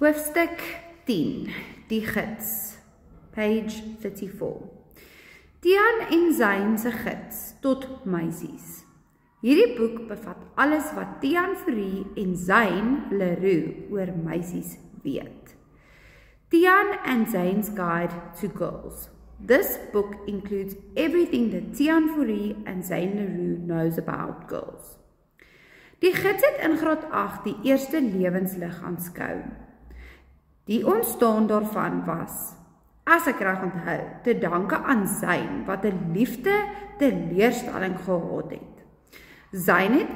Hoofstuk 10, die gids, page 34. Tiaan en Zayn se gids tot meisies. Hierdie boek bevat alles wat Tiaan Fourie en Zayn Leroux oor meisies weet. Tiaan and Zayn's Guide to Girls. This book includes everything that Tiaan Fourie and Zayn Leroux knows about girls. Die gids het in graad 8 die eerste lewenslig aanskou. Die ontstaan daarvan was, as ek reg onthou, te danke aan Zayn wat 'n liefde teleurstelling gehad het. Zayn het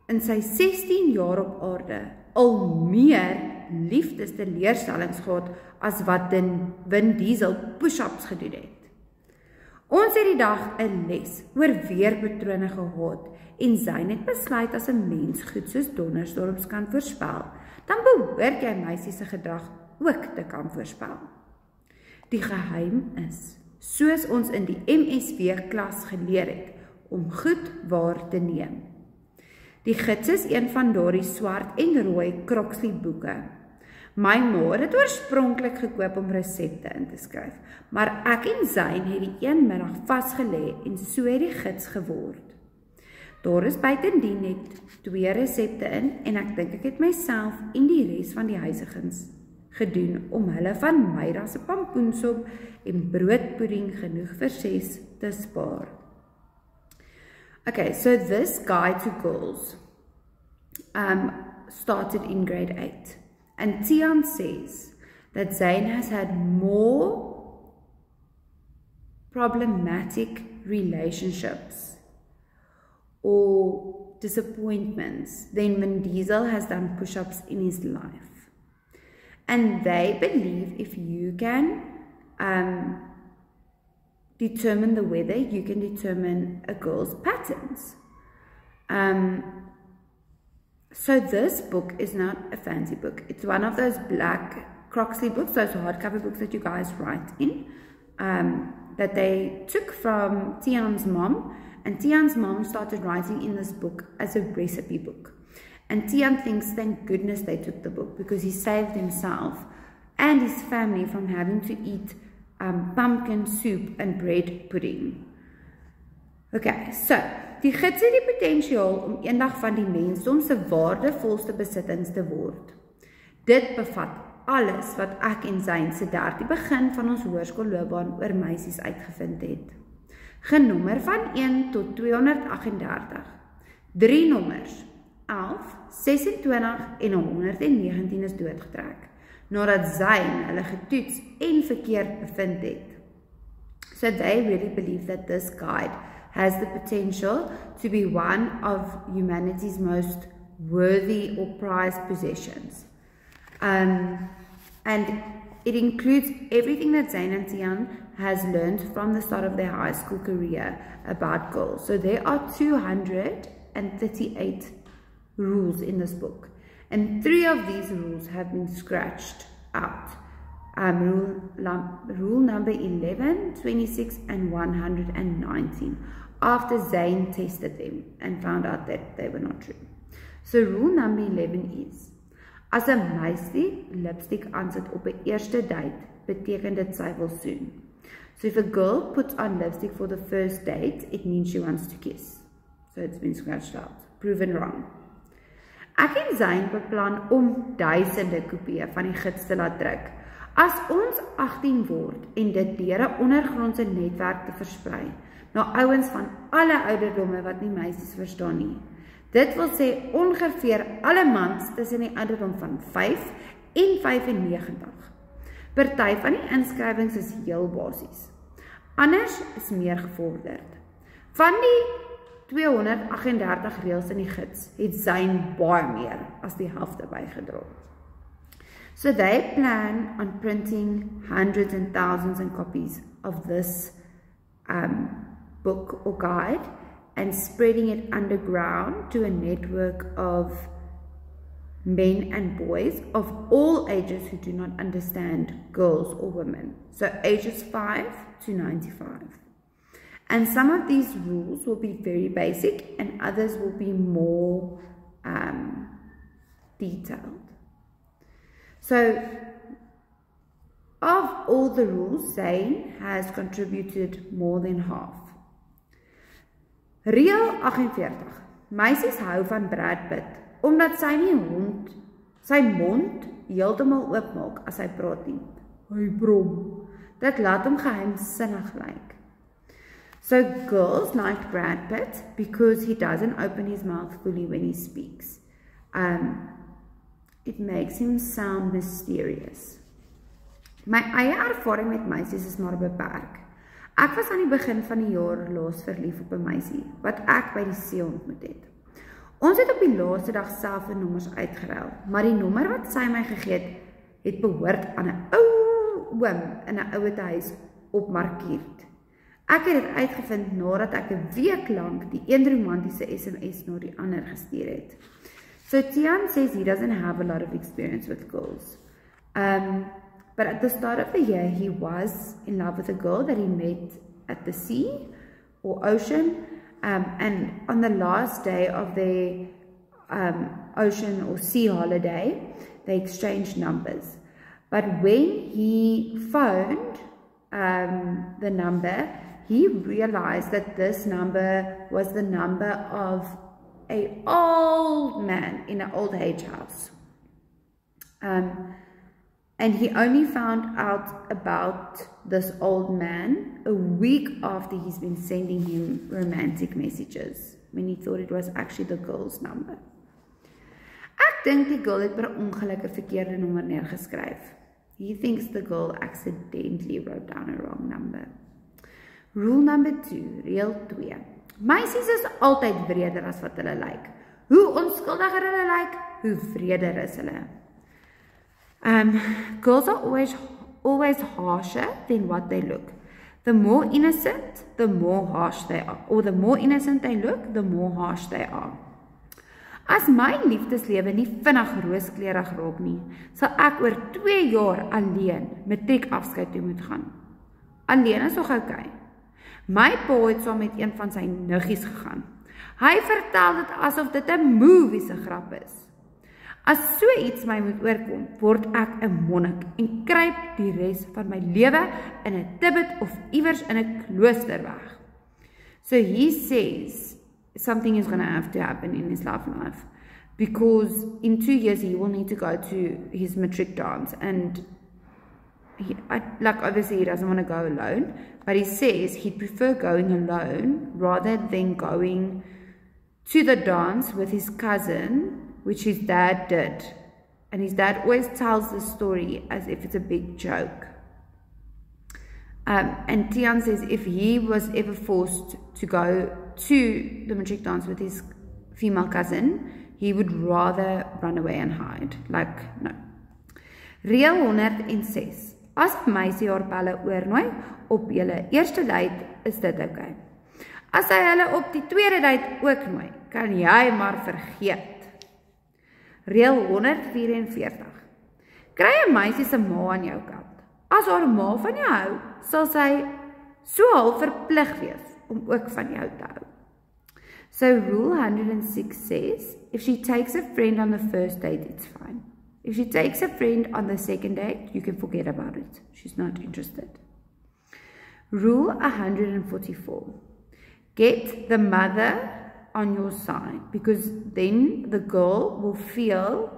in sy 16 jaar op aarde al meer liefdesteleurstellings gehad as wat Vin Diesel push-ups gedoen het. Ons het die dag 'n les oor weerpatrone gehad en Zayn het besluit as 'n mens goed soos donderstorms kan voorspel, dan behoort jy meisies se gedrag ook te kan voorspel. Die geheim is, soos ons in die MSW klas geleer het, om goed waar te neem. Die gids is een van daardie swart en rooi Croxley boeke. My ma het dit oorspronklik gekoop om resepte in te skryf, maar ek en Zayn het die een middag vasgelê en so het die gids geword. Daar is buitendien net 2 resepte in en ek dink ek het myself en die res van die huisigings gedoen om hulle van Myra se pampoensop en broodpudding genoeg vir 6 te spaar. Okay, so this guide to girls started in grade 8. And Tiaan says that Zayn has had more problematic relationships or disappointments than Vin Diesel has done push-ups in his life. And they believe if you can determine the weather, you can determine a girl's patterns. So this book is not a fancy book. It's one of those black Croxley books, those hardcover books that you guys write in, that they took from Tiaan's mom, and Tiaan's mom started writing in this book as a recipe book. And Tiaan thinks, thank goodness they took the book, because he saved himself and his family from having to eat pumpkin soup and bread pudding. Okay, so die gids het die potensiaal om eendag van die mensdom se waardevolste besittings te word. Dit bevat alles wat ek en Zayn sedert die begin van ons hoërskoolloopbaan oor meisies uitgevind het. Genommer van 1 tot 238. 3 nommers, 11, 26 en 119 is doodgetrek, nadat Zayn hulle getoets en verkeerd bevind het. So they really believe that this guide has the potential to be one of humanity's most worthy or prized possessions. And it includes everything that Zayn and Tiaan has learned from the start of their high school career about girls. So there are 238 rules in this book. And 3 of these rules have been scratched out. Rule number 11, 26, and 119. After Zayn tested them and found out that they were not true. So rule number 11 is, as 'n meisie lipstick aansit op 'n eerste date, beteken dit sy wil soen. So if a girl puts on lipstick for the first date, it means she wants to kiss. So it's been scratched out. Proven wrong. Ek en Zayn beplan om duisende kopieë van die gids te laat druk. As ons 18 word en dit deur 'n ondergrondse netwerk te versprei, na ouens van alle ouderdomme wat nie meisies verstaan nie. Dit wil sê ongeveer alle mans tussen die ouderdom van 5 en 95. Party van die inskrywings is heel basies. Anders is meer gevorderd. Van die 238 reëls in die gids het Zayn baie meer as die helfte bygedra. So they plan on printing hundreds and thousands of copies of this book or guide and spreading it underground to a network of men and boys of all ages who do not understand girls or women. So ages 5 to 95. And some of these rules will be very basic and others will be more detailed. So, of all the rules, Zayn has contributed more than half. Reël 48. Meisies hou van Brad Pitt, omdat sy mond heeltemal oopmaak as hy praat nie. Hy brom. Dit laat hom geheimsinnig lyk. So girls like Brad Pitt because he doesn't open his mouth fully when he speaks. It makes him sound mysterious. My eie ervaring met meisies is maar beperk. Ek was aan die begin van die jaar laas verlief op 'n meisie, wat ek by die see ontmoet het. Ons het op die laaste dag self die nommers uitgeruil, maar die nommer wat sy my gegee het behoort aan 'n ou oom in 'n ouete huis op Markiert. Ek het dit uitgevind nadat ek 'n week lank die een romantiese SMS na die ander gestuur het. So Tian says he doesn't have a lot of experience with girls. But at the start of the year, he was in love with a girl that he met at the sea or ocean. And on the last day of their ocean or sea holiday, they exchanged numbers. But when he phoned the number, he realized that this number was the number of an old man in an old age house. And he only found out about this old man a week after he's been sending him romantic messages, when he thought it was actually the girl's number. Ek dink die girl het per ongeluk 'n verkeerde nommer neergeskryf. He thinks the girl accidentally wrote down a wrong number. Rule number 2, reël 2. Meisies is altyd wreder as wat hulle lyk. Hoe onskuldiger hulle lyk, hoe wreder is hulle. Girls are always harsher than what they look. The more innocent, the more harsh they are. Or the more innocent they look, the more harsh they are. As my liefdeslewe nie vinnig rooskleurig raak nie, sal ek oor 2 jaar alleen matriek afskeid toe moet gaan. Alleen is nog okay. My pa het saam met een van sy niggies gegaan. Hy vertel dit asof dit 'n movie se grap is. As so iets my moet oorkom, word ek 'n monnik en kruip die res van my lewe in 'n Tibet of iewers in 'n klooster weg. So he says something is going to have to happen in his life because in 2 years he will need to go to his matric dance, and obviously he doesn't want to go alone, but he says he'd prefer going alone rather than going to the dance with his cousin, which his dad did. And his dad always tells the story as if it's a big joke. And Tian says if he was ever forced to go to the matric dance with his female cousin, he would rather run away and hide. No. Reël 106. As 'n meisie haar pelle oornooi op julle eerste date, is dit okay. As hy hulle op die tweede date ook nooi, kan jy maar vergeet. Reël 144. Kry 'n meisie se ma aan jou kant. As haar ma van jou hou, sal sy so half verplig wees om ook van jou te hou. So rule 106 says, if she takes a friend on the first date, it's fine. If she takes a friend on the second date, you can forget about it. She's not interested. Rule 144. Get the mother on your side, because then the girl will feel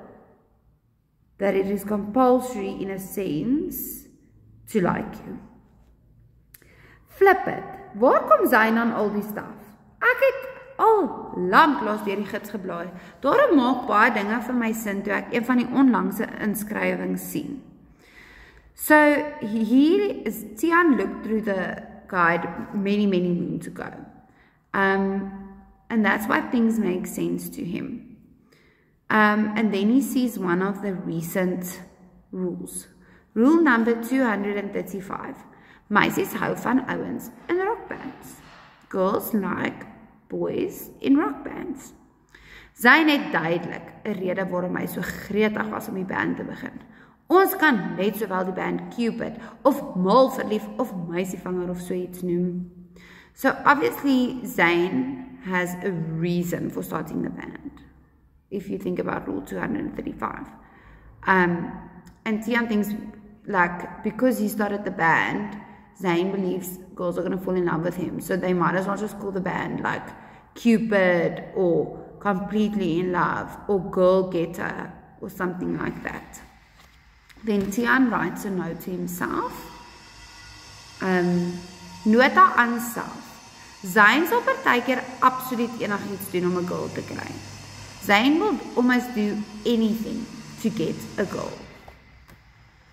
that it is compulsory in a sense to like you. Flip it. Waar kom sy dan al die staf? Ek het al lanklaas deur die gids geblaai. Daarom maak baie dinge vir my sin toe ek een van die onlangse inskrywings sien. So Tian looked through the guide many moons ago. And that's why things make sense to him. And then he sees one of the recent rules. Rule number 235. Meisies hou van ouens in rock bands. Girls like boys in rock bands. Sy het duidelik 'n rede waarom hy so gretig was om die band te begin. Ons kan net sowel die band Cupid of Mal verlief of Meisievanger of so iets noem. So obviously Zayn has a reason for starting the band, if you think about rule 235. and Tiaan thinks, like, because he started the band, Zayn believes girls are going to fall in love with him. So they might as well just call the band, like, Cupid, or Completely in Love, or Girl Getter, or something like that. Then Tiaan writes a note to himself. Nota aan self. Zayn sal partykeer absoluut enigiets doen om 'n girl te kry. Zayn will almost do anything to get a girl.